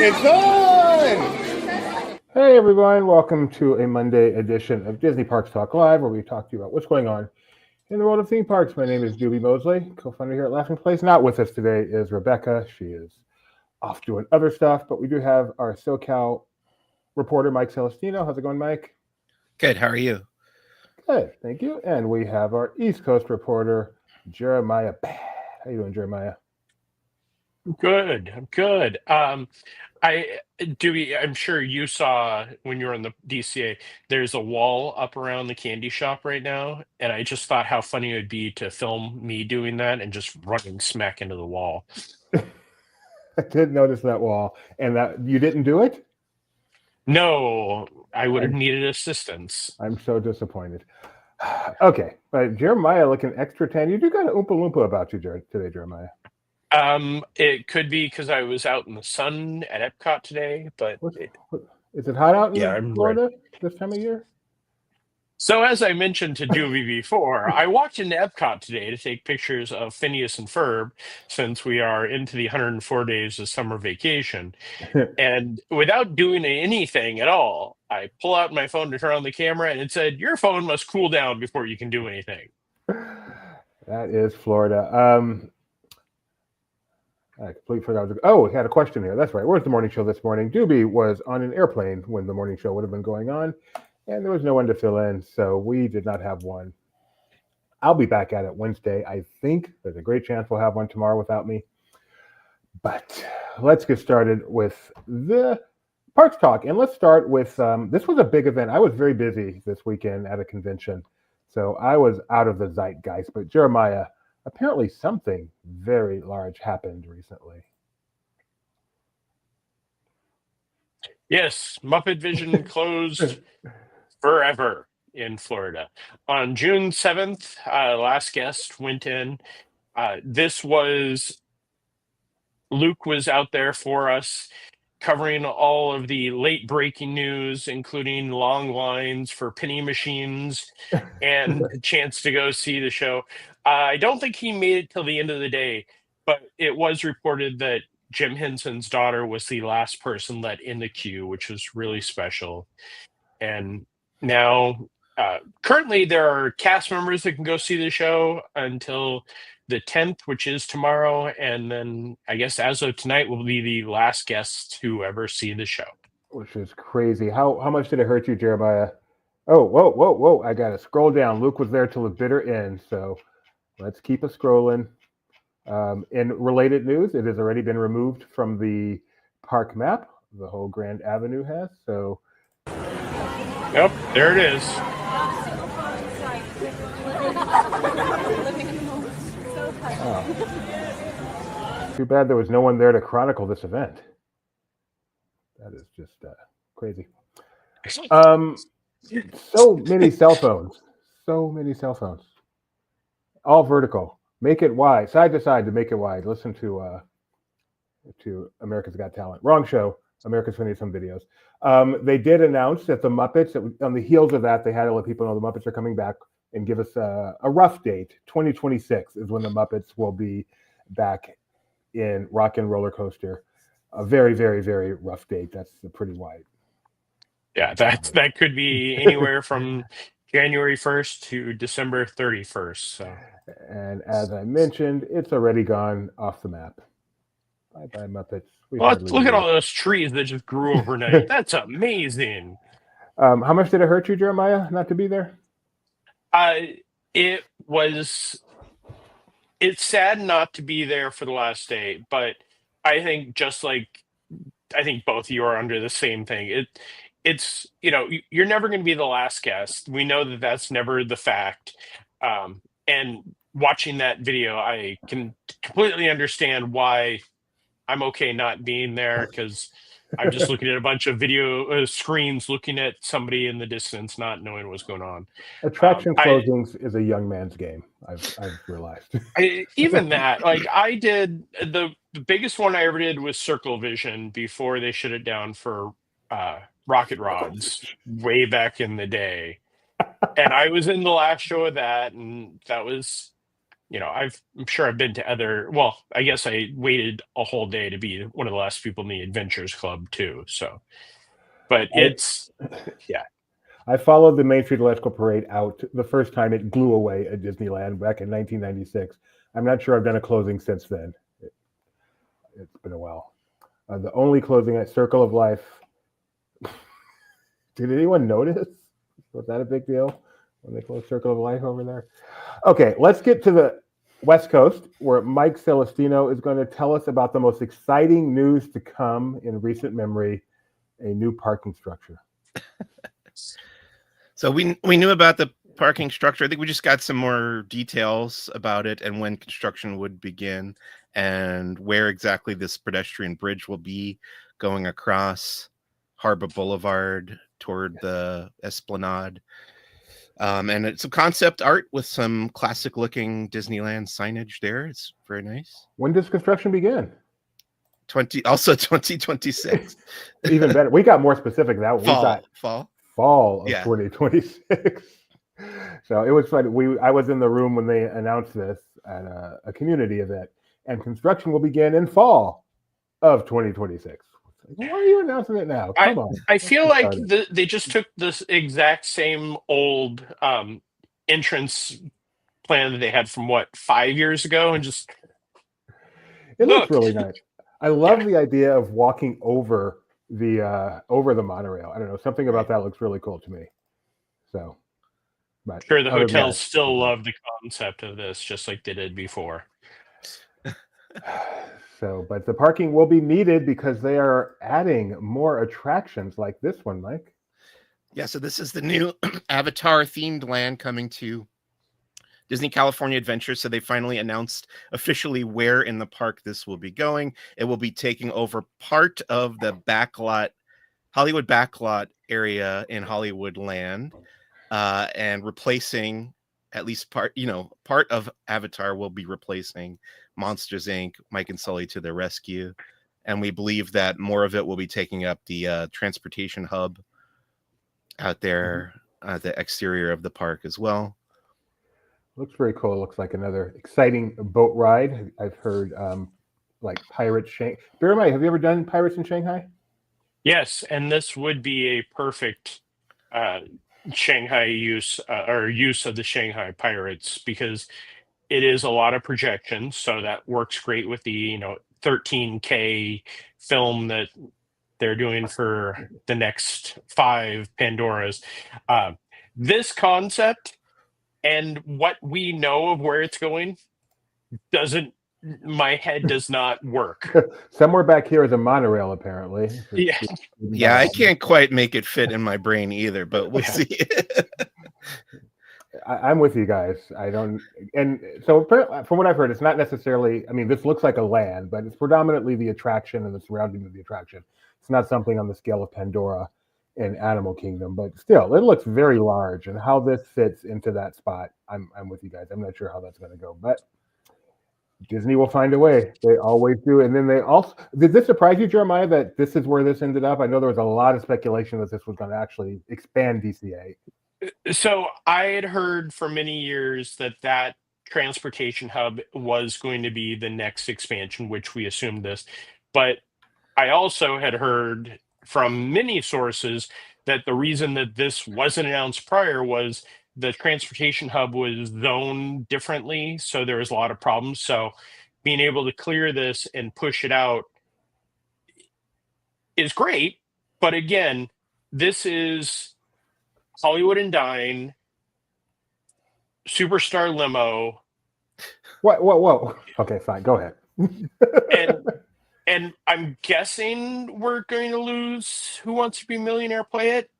It's on! Hey everyone, welcome to a Monday edition of Disney Parks Talk Live, where we talk to you about what's going on in the world of theme parks. My name is Dopey Mosley, co-founder here at Laughing Place. Not with us today is Rebecca. She is off doing other stuff, but we do have our SoCal reporter, Mike Celestino. How's it going, Mike? Good. How are you? Good, thank you. And we have our East Coast reporter, Jeremiah Bad. How you doing, Jeremiah? Good. I'm good. I'm sure you saw when you were in the DCA, there's a wall up around the candy shop right now, and I just thought how funny it would be to film me doing that and just running smack into the wall. I did notice that wall, and that you didn't do it? No, I would have needed assistance. I'm so disappointed. Okay, but Jeremiah looking extra tan. You do got an Oompa Loompa about you today, Jeremiah. It could be because I was out in the sun at Epcot today, but Is it hot out in I'm Florida this time of year? So as I mentioned to Dewey before, I walked into Epcot today to take pictures of Phineas and Ferb since we are into the 104 days of summer vacation. And without doing anything at all, I pull out my phone to turn on the camera and it said, "Your phone must cool down before you can do anything." That is Florida. I completely forgot. We had a question here. That's right. Where's the morning show this morning? Doobie was on an airplane when the morning show would have been going on, and there was no one to fill in, so we did not have one. I'll be back at it Wednesday. I think there's a great chance we'll have one tomorrow without me. But let's get started with the Parks Talk. And let's start with, this was a big event. I was very busy this weekend at a convention, so I was out of the zeitgeist. But Jeremiah, apparently something very large happened recently. Yes, Muppet Vision closed forever in Florida. On June 7th, last guest went in. Luke was out there for us covering all of the late breaking news, including long lines for penny machines and a chance to go see the show. I don't think he made it till the end of the day, but it was reported that Jim Henson's daughter was the last person let in the queue, which was really special. And now, currently, there are cast members that can go see the show until the 10th, which is tomorrow. And then I guess as of tonight will be the last guests to ever see the show. Which is crazy. How much did it hurt you, Jeremiah? Oh, whoa. I got to scroll down. Luke was there till the bitter end. So let's keep it scrolling. In related news, it has already been removed from the park map. The whole Grand Avenue has. So. Yep, there it is. Oh. Too bad there was no one there to chronicle this event. That is just crazy. So many cell phones. All vertical. Make it wide, side to side to make it wide. Listen to America's Got Talent. Wrong show. America's Funniest Home Videos. They did announce that the Muppets, on the heels of that, they had to let people know the Muppets are coming back and give us a rough date. 2026 is when the Muppets will be back in Rock and Roller Coaster. A very, very, very rough date. That's pretty wide. Yeah, that could be anywhere from January 1st to December 31st. So. And as I mentioned, it's already gone off the map. Bye-bye, Muppets. Look at all those trees that just grew overnight. That's amazing. How much did it hurt you, Jeremiah, not to be there? It's sad not to be there for the last day, but I think both of you are under the same thing. It's you're never going to be the last guest. We know that that's never the fact. And watching that video, I can completely understand why I'm okay not being there, because I'm just looking at a bunch of video screens, looking at somebody in the distance, not knowing what's going on. Attraction closings is a young man's game. I've realized. Even that, like I did, the biggest one I ever did was Circle Vision before they shut it down for Rocket Rods way back in the day. And I was in the last show of that, and that was I'm sure I've been to other. Well, I guess I waited a whole day to be one of the last people in the Adventures Club too. So, but it's yeah, I followed the Main Street Electrical Parade out the first time it blew away at Disneyland back in 1996. I'm not sure I've done a closing since then. It's been a while. The only closing at Circle of Life. Did anyone notice? Was that a big deal when they closed Circle of Life over there? Okay, let's get to the West Coast, where Mike Celestino is going to tell us about the most exciting news to come in recent memory, a new parking structure. So we knew about the parking structure. I think we just got some more details about it and when construction would begin and where exactly this pedestrian bridge will be going across Harbor Boulevard toward the Esplanade. And it's some concept art with some classic looking Disneyland signage there. It's very nice. When does construction begin? 2026. Even better. We got more specific now. Fall of 2026. So it was fun. I was in the room when they announced this at a community event, and construction will begin in fall of 2026. Why are you announcing it now? Come on. I feel like they just took this exact same old entrance plan that they had from 5 years ago and just looks really nice. I love the idea of walking over the monorail. I don't know, something about that looks really cool to me. So, but sure, the hotels still love the concept of this, just like they did before. So, but the parking will be needed because they are adding more attractions like this one, Mike. Yeah, so this is the new Avatar themed land coming to Disney California Adventure. So they finally announced officially where in the park this will be going. It will be taking over part of the Hollywood backlot area in Hollywood Land, and replacing at least part of Avatar will be replacing Monsters Inc., Mike and Sully to the Rescue. And we believe that more of it will be taking up the transportation hub out there at the exterior of the park as well. Looks very cool. It looks like another exciting boat ride. I've heard like Pirates Shanghai. Bear in mind, have you ever done Pirates in Shanghai? Yes, and this would be a perfect Shanghai use or use of the Shanghai Pirates, because it is a lot of projections, so that works great with the 13K film that they're doing for the next 5 Pandoras. This concept and what we know of where it's going my head does not work. Somewhere back here is a monorail, apparently. Yeah, I can't quite make it fit in my brain either, but we'll see. I'm with you guys. And so from what I've heard, it's not necessarily, this looks like a land, but it's predominantly the attraction and the surrounding of the attraction. It's not something on the scale of Pandora and Animal Kingdom, but still, it looks very large. And how this fits into that spot, I'm with you guys. I'm not sure how that's going to go, but Disney will find a way. They always do. And then they also, did this surprise you, Jeremiah, that this is where this ended up? I know there was a lot of speculation that this was going to actually expand DCA. So I had heard for many years that transportation hub was going to be the next expansion, which we assumed this. But I also had heard from many sources that the reason that this wasn't announced prior was the transportation hub was zoned differently. So there was a lot of problems. So being able to clear this and push it out is great. But again, this is Hollywood and Dine, Superstar Limo. Whoa. Okay, fine. Go ahead. and I'm guessing we're going to lose Who Wants to Be a Millionaire Play It.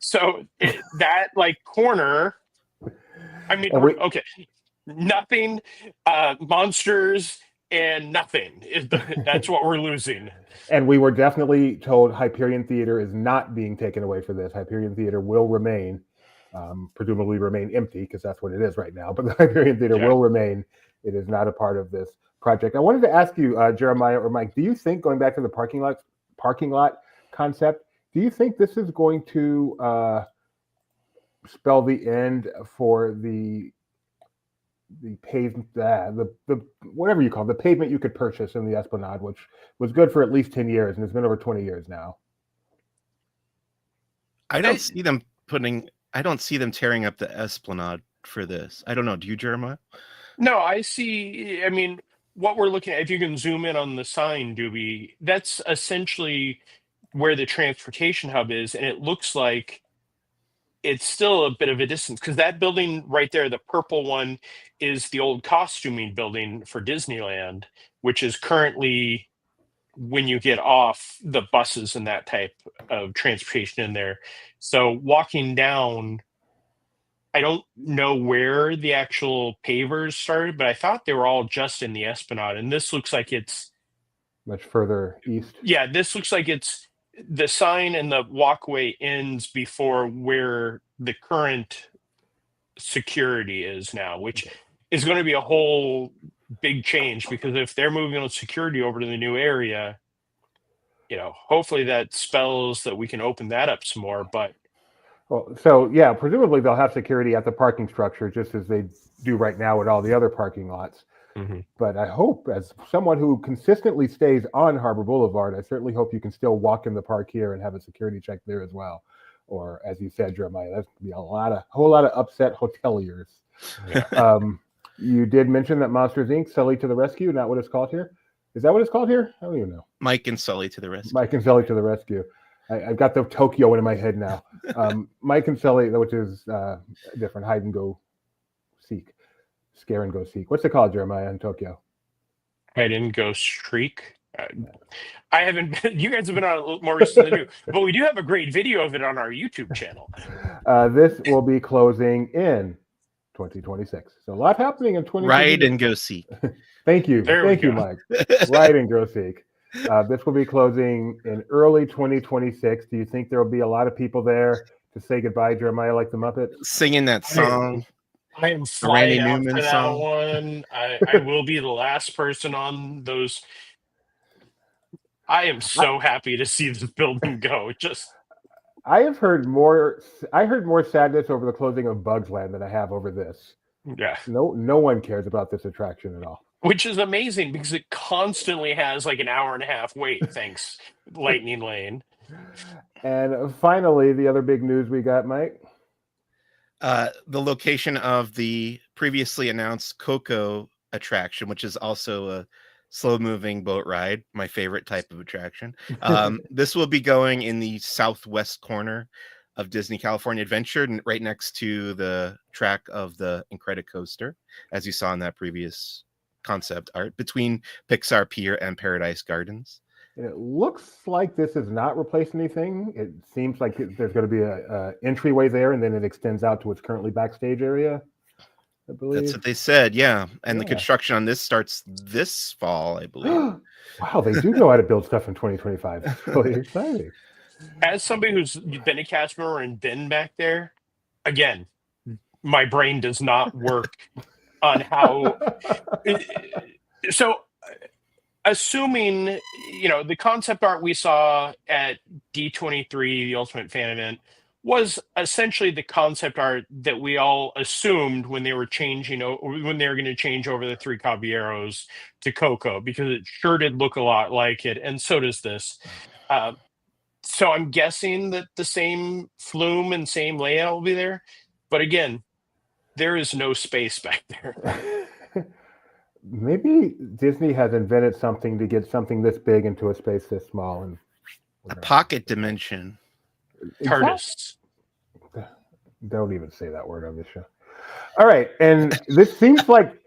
So that corner, okay, nothing, monsters and nothing. That's what we're losing. And we were definitely told Hyperion Theater is not being taken away for this. Hyperion Theater will remain, presumably remain empty, because that's what it is right now. But the Hyperion Theater will remain. It is not a part of this project. I wanted to ask you, Jeremiah or Mike, do you think, going back to the parking lot concept, do you think this is going to spell the end for the pavement, the whatever you call it, the pavement you could purchase in the Esplanade, which was good for at least 10 years, and it's been over 20 years now. I don't see them tearing up the Esplanade for this. I don't know. Do you, Jeremiah? No, I see. I mean, what we're looking at, if you can zoom in on the sign, Doobie, that's essentially where the transportation hub is. And it looks like it's still a bit of a distance because that building right there, the purple one, is the old costuming building for Disneyland, which is currently when you get off the buses and that type of transportation in there. So walking down, I don't know where the actual pavers started, but I thought they were all just in the Esplanade. And this looks like it's much further east. Yeah, this looks like it's the sign and the walkway ends before where the current security is now, which is going to be a whole big change because if they're moving on security over to the new area, hopefully that spells that we can open that up some more. But well, so yeah, presumably they'll have security at the parking structure just as they do right now at all the other parking lots. Mm-hmm. But I hope, as someone who consistently stays on Harbor Boulevard, I certainly hope you can still walk in the park here and have a security check there as well. Or, as you said, Jeremiah, that's going to be a whole lot of upset hoteliers. Yeah. You did mention that Monsters Inc. Sully to the rescue, not what it's called here. Is that what it's called here? I don't even know. Mike and Sully to the rescue. Mike and Sully to the rescue. I've got the Tokyo one in my head now. Mike and Sully, which is different. Hide and go seek. Scare and go seek. What's it called, Jeremiah, in Tokyo? Hide and go streak. I haven't. You guys have been on a little more recently than you, but we do have a great video of it on our YouTube channel. This will be closing in 2026. So a lot happening in 2026. Ride and go seek. Thank you. Thank you, Mike. Ride and go seek. This will be closing in early 2026. Do you think there will be a lot of people there to say goodbye, Jeremiah, like the Muppets? Singing that song. I am flying out Newman for that song. one. I will be the last person on those. I am so happy to see this building go. I heard more sadness over the closing of Bugs Land than I have over this. Yeah. No one cares about this attraction at all. Which is amazing because it constantly has like an hour and a half wait. Thanks, Lightning Lane. And finally, the other big news we got, Mike. The location of the previously announced Coco attraction, which is also a slow-moving boat ride, my favorite type of attraction. This will be going in the southwest corner of Disney California Adventure, right next to the track of the Incredicoaster, as you saw in that previous concept art, between Pixar Pier and Paradise Gardens. It looks like this is not replacing anything. It seems like there's going to be a entryway there, and then it extends out to its currently backstage area, I believe. That's what they said, yeah. And the construction on this starts this fall, I believe. Wow, they do know how to build stuff in 2025. It's really exciting. As somebody who's been a cast member and been back there, again, my brain does not work on how. So, assuming, the concept art we saw at D23, the Ultimate Fan Event, was essentially the concept art that we all assumed when they were going to change over the Three Caballeros to Coco, because it sure did look a lot like it, and so does this. So I'm guessing that the same flume and same layout will be there, but again, there is no space back there. Maybe Disney has invented something to get something this big into a space this small, and a pocket dimension. TARDIS. Don't even say that word on this show. All right, and this seems like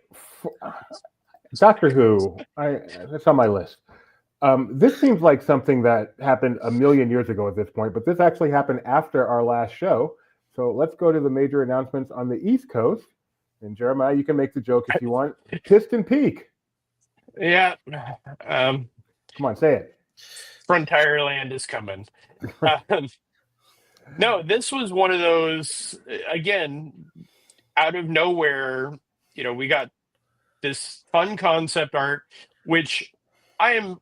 Doctor Who. That's on my list. This seems like something that happened a million years ago at this point, but this actually happened after our last show. So let's go to the major announcements on the East Coast. And Jeremiah, you can make the joke if you want. Piston Peak. Yeah. Come on, say it. Frontierland is coming. No, this was one of those, again, out of nowhere, we got this fun concept art, which I am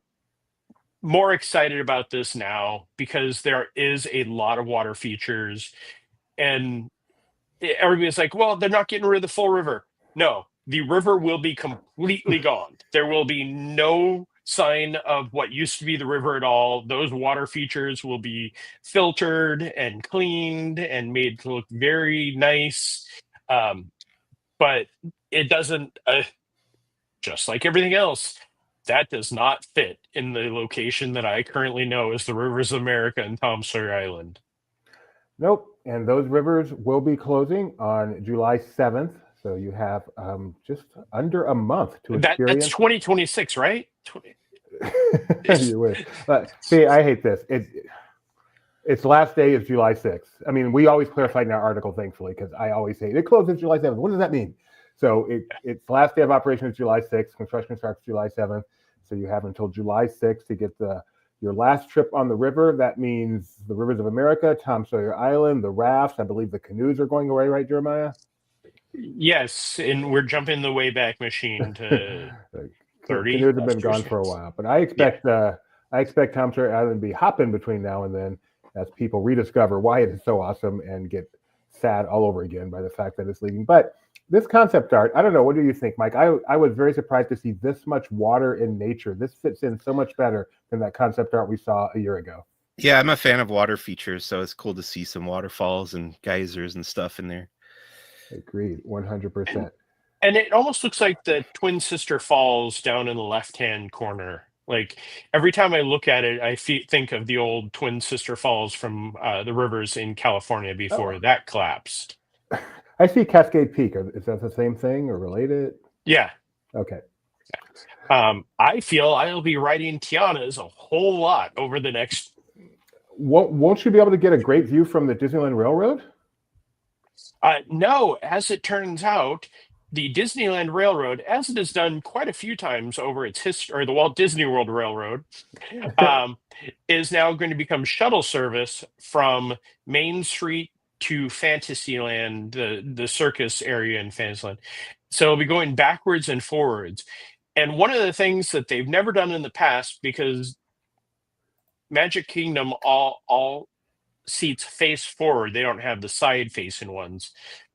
more excited about this now because there is a lot of water features, and everybody's like, well, they're not getting rid of the full river. No, the river will be completely gone. There will be no sign of what used to be the river at all. Those water features will be filtered and cleaned and made to look very nice. But it doesn't, just like everything else, that does not fit in the location that I currently know as the Rivers of America and Tom Sawyer Island. Nope. And those rivers will be closing on July 7th. So you have just under a month to experience. That's 2026, right? You wish. See, I hate this. Its last day is July 6th. I mean, we always clarified in our article, thankfully, because I always say it closes July 7th. What does that mean? So its last day of operation is July 6th. Construction starts July 7th. So you have until July 6th to get your last trip on the river. That means the Rivers of America, Tom Sawyer Island, the rafts. I believe the canoes are going away, right, Jeremiah? Yes, and we're jumping the Wayback Machine to 30. Canoes have been gone for a while, but I expect Tom Sawyer Island to be hopping between now and then as people rediscover why it is so awesome and get sad all over again by the fact that it's leaving. But this concept art, I don't know. What do you think, Mike? I was very surprised to see this much water in nature. This fits in so much better than that concept art we saw a year ago. Yeah, I'm a fan of water features, so it's cool to see some waterfalls and geysers and stuff in there. Agreed, 100%. And it almost looks like the Twin Sister Falls down in the left-hand corner. Like every time I look at it, I think of the old Twin Sister Falls from the rivers in California before that collapsed. I see Cascade Peak. Is that the same thing or related? Yeah. Okay. I feel I'll be riding Tiana's a whole lot over the next. Won't you be able to get a great view from the Disneyland Railroad? No, as it turns out, the Disneyland Railroad, as it has done quite a few times over its history, or the Walt Disney World Railroad, is now going to become shuttle service from Main Street to Fantasyland, the circus area in Fantasyland. So it'll be going backwards and forwards. And one of the things that they've never done in the past, because Magic Kingdom all seats face forward, they don't have the side facing ones.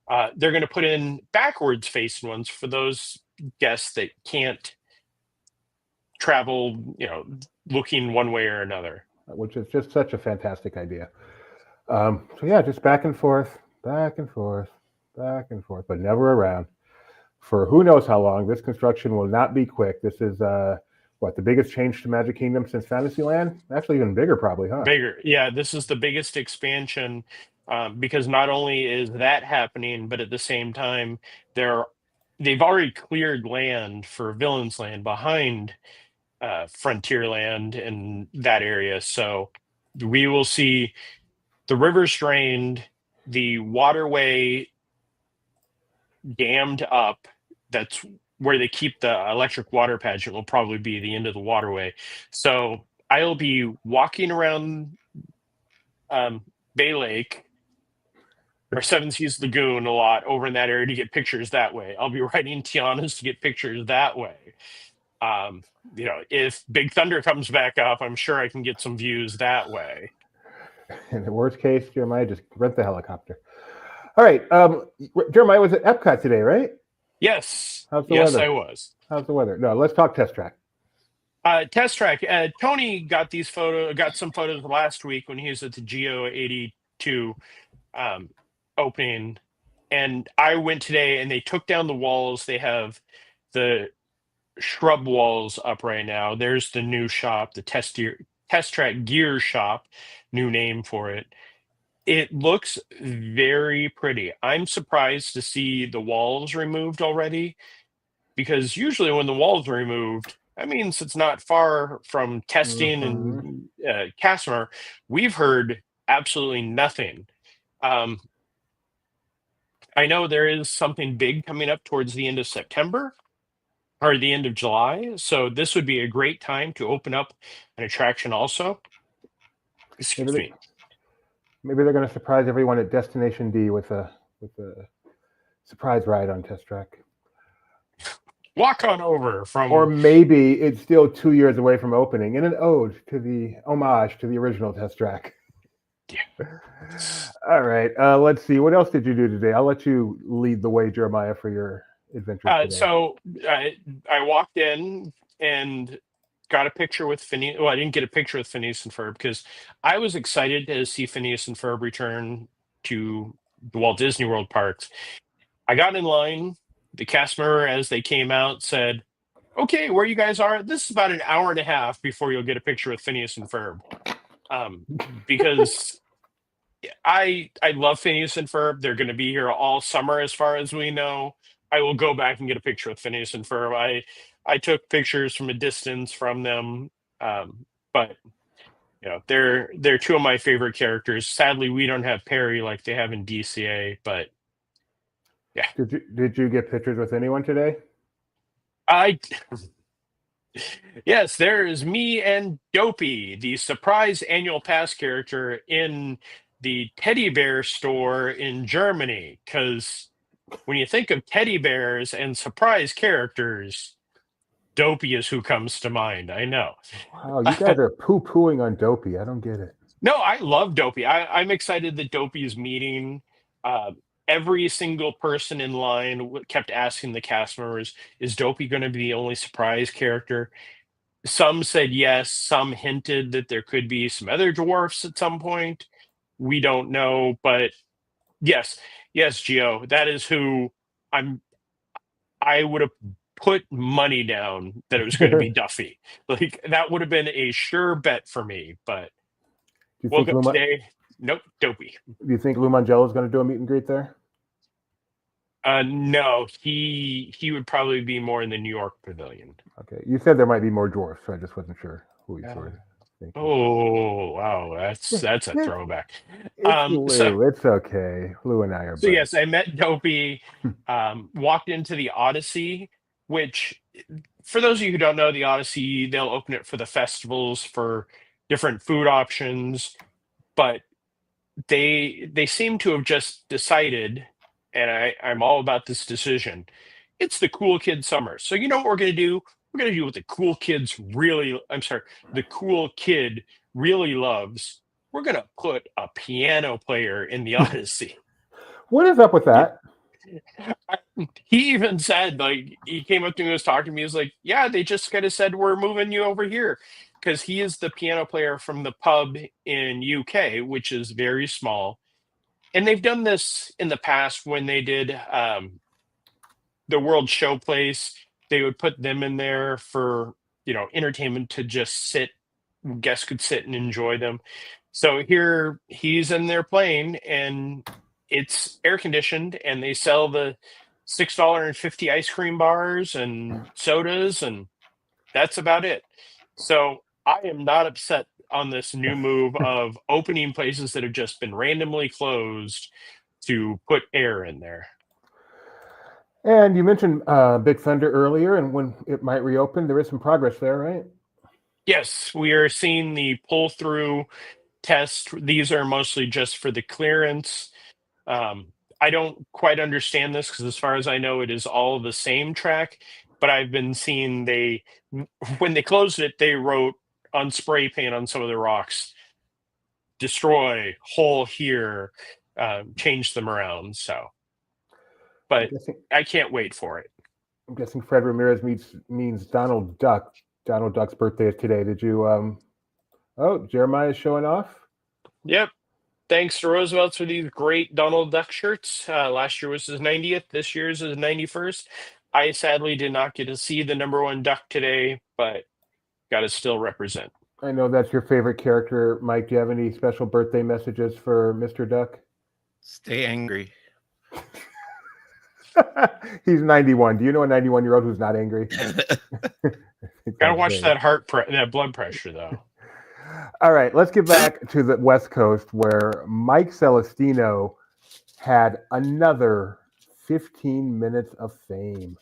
They're going to put in backwards facing ones for those guests that can't travel, looking one way or another. Which is just such a fantastic idea. So yeah, just back and forth, but never around for who knows how long. This construction will not be quick. This is the biggest change to Magic Kingdom since Fantasyland? Actually, even bigger, probably, huh? Bigger, yeah. This is the biggest expansion because not only is that happening, but at the same time, they've already cleared land for Villains Land behind Frontierland and that area. So we will see the rivers drained, the waterway dammed up. That's where they keep the electric water pageant will probably be the end of the waterway. So I'll be walking around Bay Lake or Seven Seas Lagoon a lot over in that area to get pictures that way. I'll be riding Tiana's to get pictures that way. If Big Thunder comes back up, I'm sure I can get some views that way. In the worst case, Jeremiah, just rent the helicopter. All right. Jeremiah was at Epcot today, right? Yes. How's the weather? I was. How's the weather? No, let's talk Test Track. Test Track. Tony got some photos last week when he was at the Geo 82 opening, and I went today and they took down the walls. They have the shrub walls up right now. There's the new shop, the Test Track Gear Shop, new name for it. It looks very pretty. I'm surprised to see the walls removed already, because usually when the walls are removed, that means it's not far from testing and customer. We've heard absolutely nothing. I know there is something big coming up towards the end of September or the end of July. So this would be a great time to open up an attraction also. Excuse me. Maybe they're going to surprise everyone at Destination D with a surprise ride on Test Track. Walk on over from. Or maybe it's still 2 years away from opening, and an homage to the original Test Track. Yeah. All right. Let's see. What else did you do today? I'll let you lead the way, Jeremiah, for your adventures today? So I walked in and got a picture with Phineas. Well, I didn't get a picture with Phineas and Ferb because I was excited to see Phineas and Ferb return to the Walt Disney World parks. I got in line. The cast member, as they came out, said, "Okay, where you guys are, this is about an hour and a half before you'll get a picture with Phineas and Ferb." Because I love Phineas and Ferb. They're going to be here all summer, as far as we know. I will go back and get a picture with Phineas and Ferb. I took pictures from a distance from them, but they're two of my favorite characters. Sadly, we don't have Perry like they have in DCA, but yeah. Did you get pictures with anyone today? Yes, there is me and Dopey, the surprise annual pass character in the teddy bear store in Germany. Because when you think of teddy bears and surprise characters, Dopey is who comes to mind. I know. Wow, you guys are poo-pooing on Dopey. I don't get it. No, I love Dopey. I'm excited that Dopey is meeting. Every single person in line kept asking the cast members, "Is Dopey going to be the only surprise character?" Some said yes. Some hinted that there could be some other dwarfs at some point. We don't know, but yes, Gio, that is who I would have put money down that it was going to be Duffy. Like that would have been a sure bet for me. But woke up today, nope, Dopey. Do you think Lou Mangello is going to do a meet and greet there? No, he would probably be more in the New York Pavilion. Okay, you said there might be more dwarfs, so I just wasn't sure who you were thinking. Oh wow, that's a throwback. It's Lou. It's okay. Lou and I are. So yes, I met Dopey. Walked into the Odyssey, which, for those of you who don't know, the Odyssey, they'll open it for the festivals for different food options, but they seem to have just decided. And I'm all about this decision. It's the cool kid summer. So you know what we're going to do? We're going to do what the cool kid really loves. We're going to put a piano player in the Odyssey. What is up with that? He even said, like, he came up to me and was talking to me. He was like, yeah, they just kind of said, we're moving you over here. Because he is the piano player from the pub in UK, which is very small. And they've done this in the past when they did the World Showplace. They would put them in there for, entertainment to just sit. Guests could sit and enjoy them. So here he's in there playing, and it's air conditioned, and they sell the $6.50 ice cream bars and sodas, and that's about it. So I am not upset on this new move of opening places that have just been randomly closed to put air in there. And you mentioned Big Thunder earlier, and when it might reopen, there is some progress there, right? Yes, we are seeing the pull-through test. These are mostly just for the clearance. I don't quite understand this because, as far as I know, it is all the same track. But I've been seeing when they closed it, they wrote on spray paint on some of the rocks, destroy, hole here, change them around. So, but I can't wait for it. I'm guessing Fred Ramirez means Donald Duck. Donald Duck's birthday is today. Did you? Jeremiah's showing off. Yep. Thanks to Roosevelt's for these great Donald Duck shirts. Last year was his 90th. This year's his 91st. I sadly did not get to see the number one duck today, but got to still represent. I know that's your favorite character. Mike, do you have any special birthday messages for Mr. Duck? Stay angry. He's 91. Do you know a 91-year-old who's not angry? Gotta watch that blood pressure, though. All right, let's get back to the West Coast, where Mike Celestino had another 15 minutes of fame.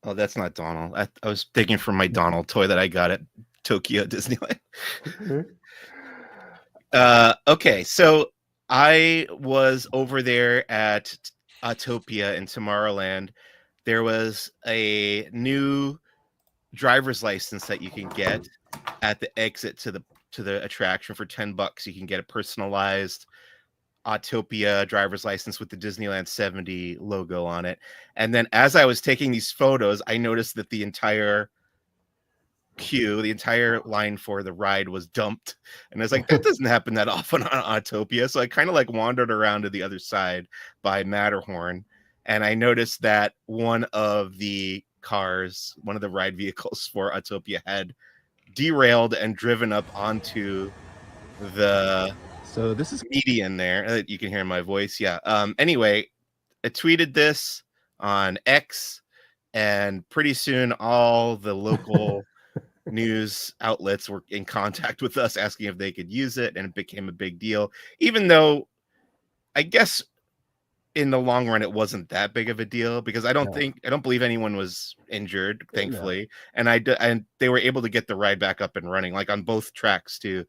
Oh, that's not Donald. I was thinking from my Donald toy that I got at Tokyo Disneyland. Okay, so I was over there at Autopia in Tomorrowland. There was a new driver's license that you can get at the exit to the attraction for $10. You can get a personalized Autopia driver's license with the Disneyland 70 logo on it. And then as I was taking these photos, I noticed that the entire queue, the entire line for the ride was dumped. And I was like, that doesn't happen that often on Autopia. So I kind of like wandered around to the other side by Matterhorn. And I noticed that one of the cars, one of the ride vehicles for Autopia had derailed and driven up onto the So this is median there. You can hear my voice. Yeah. Anyway, I tweeted this on X, and pretty soon all the local news outlets were in contact with us asking if they could use it, and it became a big deal, even though I guess in the long run it wasn't that big of a deal, because I don't believe anyone was injured, thankfully. And they were able to get the ride back up and running, like on both tracks too,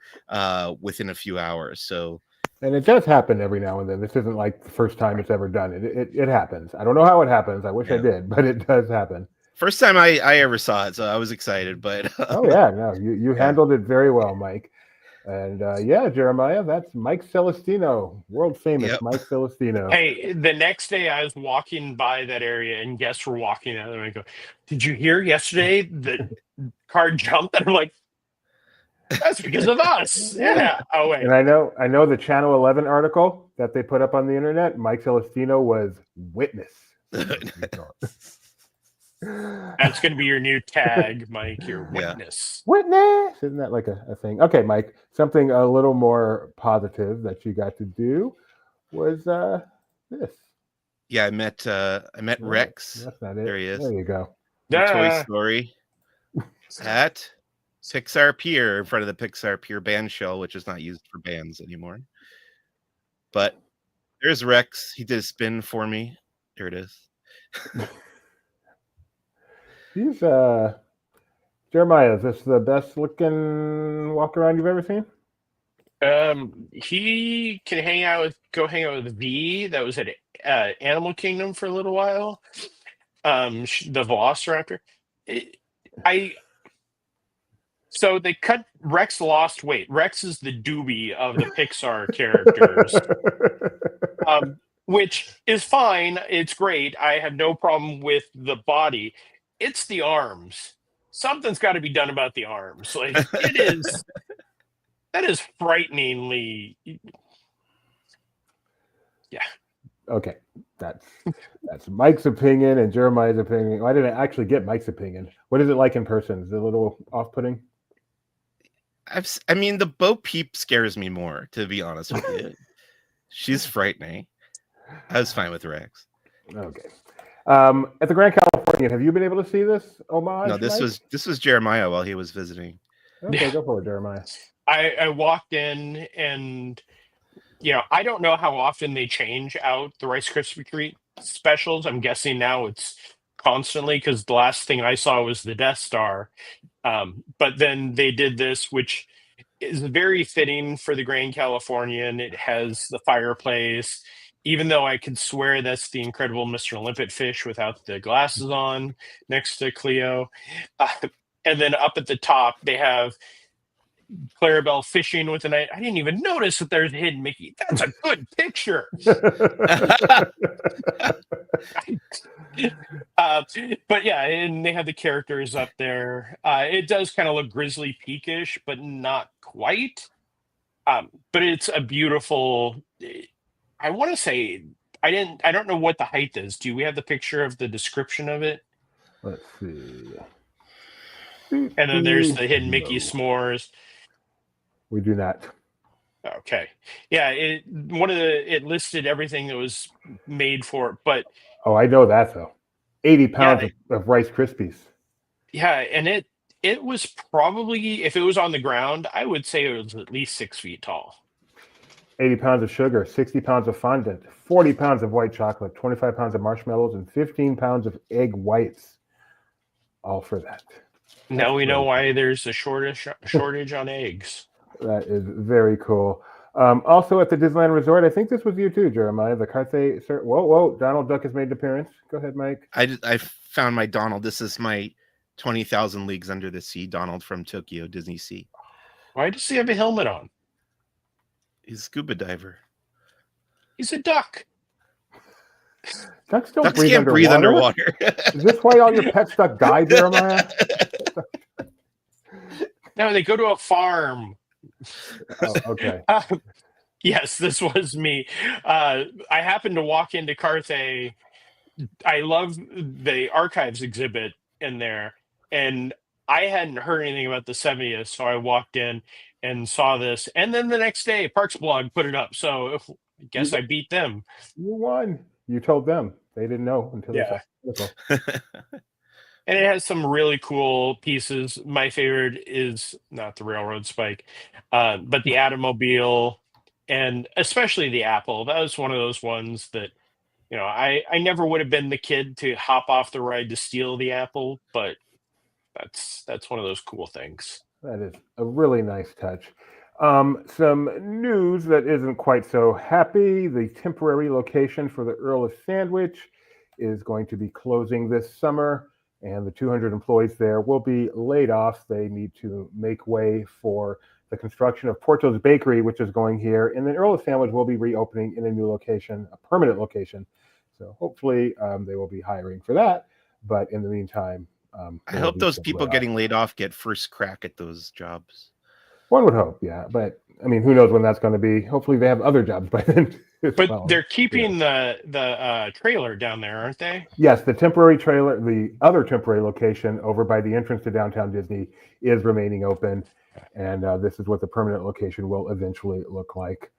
within a few hours. So, and it does happen every now and then. This isn't like the first time it's ever done. It happens. I don't know how it happens. I wish I did, but it does happen. First time I ever saw it, so I was excited. But you handled it very well, Mike. And Jeremiah, that's Mike Celestino, world famous Mike Celestino. Hey, the next day I was walking by that area and guests were walking out and I go, "Did you hear yesterday the car jumped?" And I'm like, "That's because of us." Yeah. Oh wait. And I know the Channel 11 article that they put up on the internet, Mike Celestino was witness. That's going to be your new tag, Mike. Your witness. Witness. Isn't that like a thing? Okay, Mike. Something a little more positive that you got to do was this. Yeah, I met Rex. That's not it. There he is. There you go. Toy Story at Pixar Pier, in front of the Pixar Pier band shell, which is not used for bands anymore. But there's Rex. He did a spin for me. There it is. He's Jeremiah, is this the best looking walk around you've ever seen? He can go hang out with V. That was at Animal Kingdom for a little while. The Velociraptor. So they cut Rex lost weight. Rex is the Dopey of the Pixar characters. Which is fine. It's great. I have no problem with the body. It's the arms. Something's got to be done about the arms. Like that is frighteningly. Yeah. Okay. That's Mike's opinion and Jeremiah's opinion. I didn't actually get Mike's opinion. What is it like in person? Is it a little off-putting? I mean, the Bo Peep scares me more, to be honest with you. She's frightening. I was fine with Rex. Okay. At the Grand Californian, have you been able to see this homage? No, this was Jeremiah while he was visiting. Okay, go for it, Jeremiah. I walked in and I don't know how often they change out the Rice Krispie Treat specials. I'm guessing now it's constantly, because the last thing I saw was the Death Star. But then they did this, which is very fitting for the Grand Californian. It has the fireplace, even though I could swear that's the Incredible Mr. Limpet fish without the glasses on next to Cleo. And then up at the top, they have Clarabelle fishing with a knife. I didn't even notice that there's a hidden Mickey. That's a good picture. But yeah, and they have the characters up there. It does kind of look Grizzly Peakish, but not quite. But it's a beautiful. I want to say I don't know what the height is. Do we have the picture of the description of it? Let's see. And then there's the hidden Mickey s'mores. We do not. Okay. Yeah, it listed everything that was made for it, but I know that though. 80 pounds of Rice Krispies. Yeah, and it was probably, if it was on the ground, I would say it was at least 6 feet tall. 80 pounds of sugar, 60 pounds of fondant, 40 pounds of white chocolate, 25 pounds of marshmallows, and 15 pounds of egg whites. All for that. Now we know why there's a shortage on eggs. That is very cool. Also at the Disneyland Resort, I think this was you too, Jeremiah. The Carthay. Whoa! Donald Duck has made an appearance. Go ahead, Mike. I found my Donald. This is my 20,000 Leagues Under the Sea Donald from Tokyo Disney Sea. Why does he have a helmet on? He's a scuba diver. He's a duck. Ducks don't Ducks breathe can't breathe underwater. Is this why all your pets duck die, Jeremiah? No, they go to a farm. Oh, okay. Yes, this was me. I happened to walk into Carthay. I love the archives exhibit in there, and I hadn't heard anything about the 70th, so I walked in and saw this, and then the next day, Parks Blog put it up. So I guess I beat them. You won. You told them. They didn't know until they saw the article. And it has some really cool pieces. My favorite is not the railroad spike, but the Automobile, and especially the Apple. That was one of those ones that, I never would have been the kid to hop off the ride to steal the Apple, but that's one of those cool things. That is a really nice touch. Some news that isn't quite so happy. The temporary location for the Earl of Sandwich is going to be closing this summer, and the 200 employees there will be laid off. They need to make way for the construction of Porto's Bakery, which is going here, and then Earl of Sandwich will be reopening in a new location, a permanent location. So hopefully they will be hiring for that. But in the meantime, I hope those people getting laid off get first crack at those jobs. One would hope, yeah. But I mean, who knows when that's going to be? Hopefully they have other jobs by then. But they're keeping the trailer down there, aren't they? Yes, the temporary trailer, the other temporary location over by the entrance to downtown Disney is remaining open. And this is what the permanent location will eventually look like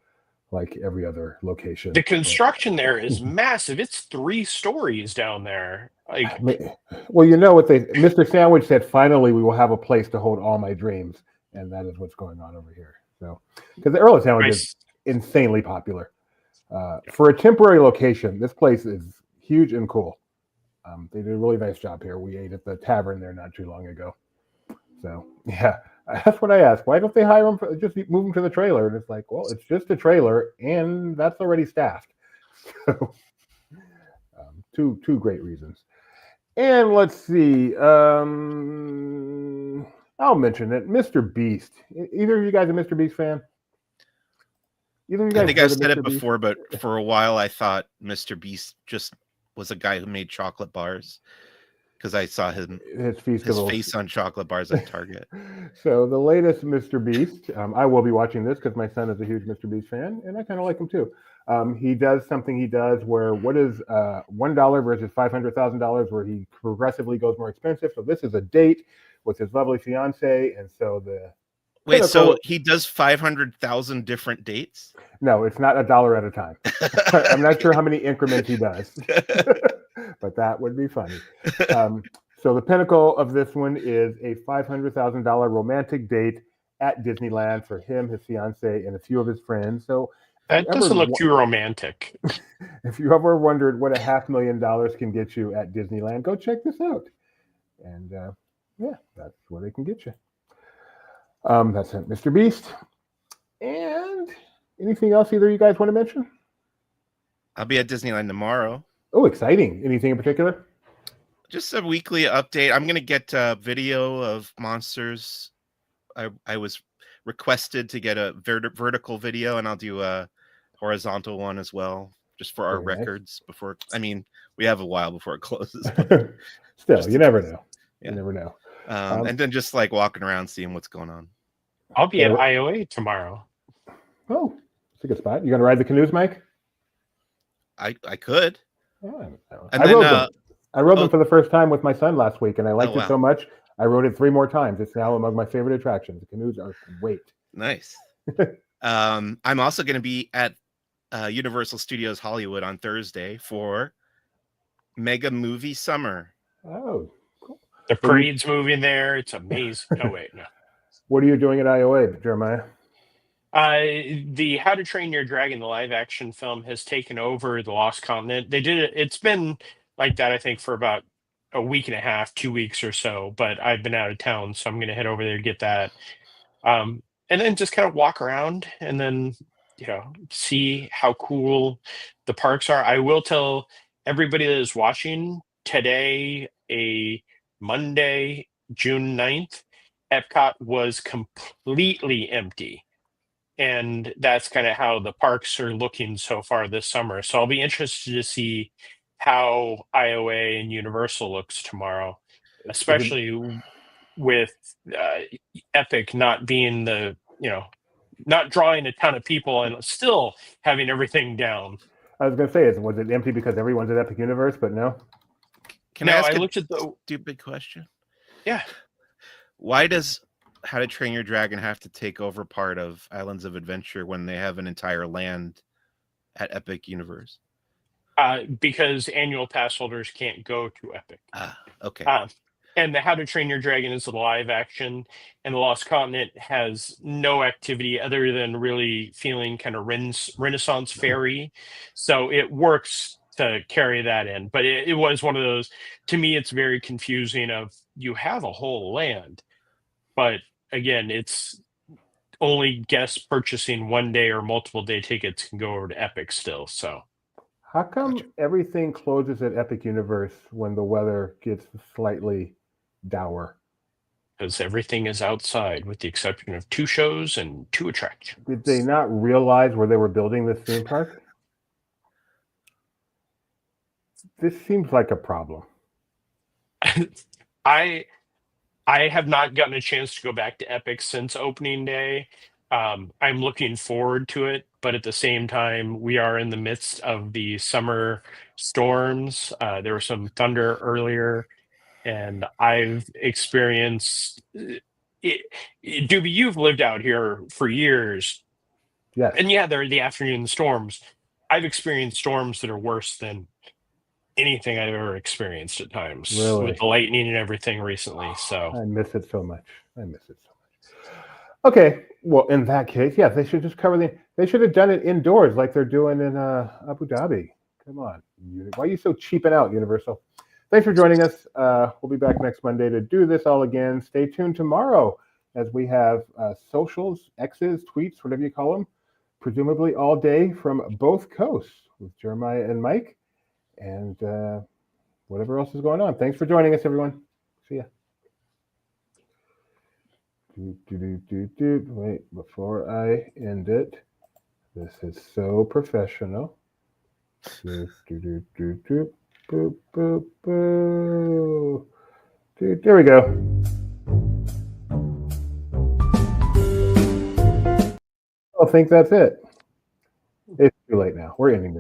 every other location. The construction there is massive. It's 3 stories down there. Well, you know what Mr. Sandwich said, finally we will have a place to hold all my dreams. And that is what's going on over here. So, because the Earl of Sandwich is insanely popular. For a temporary location, this place is huge and cool. They did a really nice job here. We ate at the tavern there not too long ago. So, yeah, that's what I asked. Why don't they hire them? Just move them to the trailer? And it's like, well, it's just a trailer, and that's already staffed. So, two great reasons. And let's see. I'll mention it. Mr. Beast. Either of you guys a Mr. Beast fan? I think I've said it before, but for a while I thought Mr. Beast just was a guy who made chocolate bars because I saw his face on chocolate bars at Target. So the latest Mr. Beast, I will be watching this because my son is a huge Mr. Beast fan, and I kind of like him too. He does something where what is $1 versus $500,000, where he progressively goes more expensive. So this is a date with his lovely fiance, and so so he does 500,000 different dates? No, it's not $1 at a time. I'm not sure how many increments he does, but that would be funny. So the pinnacle of this one is a $500,000 romantic date at Disneyland for him, his fiance, and a few of his friends. So that doesn't look too romantic. If you ever wondered what $500,000 can get you at Disneyland, go check this out. And yeah, that's where they can get you. That's it, Mr. Beast. And anything else either you guys want to mention? I'll be at Disneyland tomorrow. Oh, exciting. Anything in particular? Just a weekly update. I'm going to get a video of monsters. I was requested to get a vertical video, and I'll do a horizontal one as well, just for our records before. I mean, we have a while before it closes. Still, you never know. You never know. And then just like walking around, seeing what's going on. I'll be at IOA tomorrow. Oh, it's a good spot. You going to ride the canoes, Mike? I could. Yeah, I rode them for the first time with my son last week, and I liked it so much. I rode it 3 more times. It's now among my favorite attractions. The canoes are great. Nice. I'm also going to be at Universal Studios Hollywood on Thursday for Mega Movie Summer. Oh, cool. The parade's moving there. It's amazing. Oh, wait, no. What are you doing at IOA, Jeremiah? The How to Train Your Dragon, the live action film, has taken over the Lost Continent. They did it. It's been like that, I think, for about a week and a half, 2 weeks or so, but I've been out of town, so I'm going to head over there to get that. And then just kind of walk around and then, see how cool the parks are. I will tell everybody that is watching today, a Monday, June 9th, Epcot was completely empty. and that's kind of how the parks are looking so far this summer. So I'll be interested to see how IOA and Universal looks tomorrow, especially with Epic not being not drawing a ton of people and still having everything down. I was going to say, was it empty because everyone's at Epic Universe, but no? Can I ask looked at the stupid question? Yeah. Why does How to Train Your Dragon have to take over part of Islands of Adventure when they have an entire land at Epic Universe? Because annual pass holders can't go to Epic. Okay. And the How to Train Your Dragon is a live action, and the Lost Continent has no activity other than really feeling kind of Renaissance fairy. So it works to carry that in. But it was one of those, to me, it's very confusing of you have a whole land, but again, it's only guests purchasing 1 day or multiple day tickets can go over to Epic still. So how come everything closes at Epic Universe when the weather gets slightly dour? Because everything is outside with the exception of 2 shows and 2 attractions. Did they not realize where they were building this theme park? This seems like a problem. I have not gotten a chance to go back to Epic since opening day. I'm looking forward to it, but at the same time, we are in the midst of the summer storms. There was some thunder earlier, and I've experienced it. Doobie, you've lived out here for years. Yes. And yeah, there are the afternoon storms. I've experienced storms that are worse than anything I've ever experienced at times, Really? with the lightning and everything recently. So I miss it so much. Okay, well, in that case, yeah, they should just they should have done it indoors like they're doing in Abu Dhabi. Come on, why are you so cheaping out, Universal? Thanks for joining us. We'll be back next Monday to do this all again. Stay tuned tomorrow as we have socials, X's, tweets, whatever you call them, presumably all day from both coasts with Jeremiah and Mike. And whatever else is going on. Thanks for joining us, everyone. See ya. Wait, before I end it, this is so professional. There we go. I think that's it. It's too late now. We're ending this.